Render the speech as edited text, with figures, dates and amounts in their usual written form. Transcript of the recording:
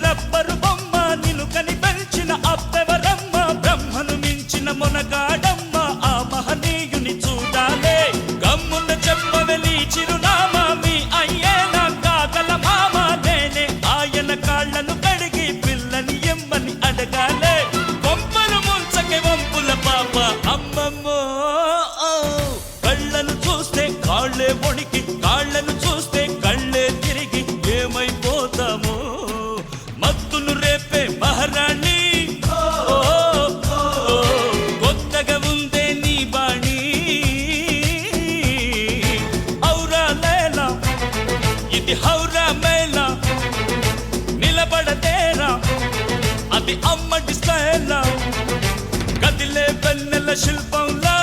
rubber బొమ్మ నిన్ను కని పెంచిన అప్పెవరమ్మ బ్రహ్మను మించిన మొనగాడమ్మ ఆ మహనీయుని చూడాలే గమ్మున చెప్పవే నీ చిరునామా మీ అయ్యేనా కాగల మామ నేనే ఆయన కాళ్ళను కడిగి పిల్లని ఎమ్మని అడగాలే కొంపను ముంచకే వంపుల పాప అమ్మమ్మో కళ్ళను చూస్తే కాళ్ళే వణికి కాళ్ళను చూస్తే కళ్ళే తిరిగి ఏమైపోతామో మత్తును రేపే మహారాణి కొత్తగా ఉందే నీ బాణి ఔరా లేలా ఇది హౌరా మేలా నిలబడతేరా అది అమ్మటి స్టైలా కదిలే వెన్నెల శిల్పంలా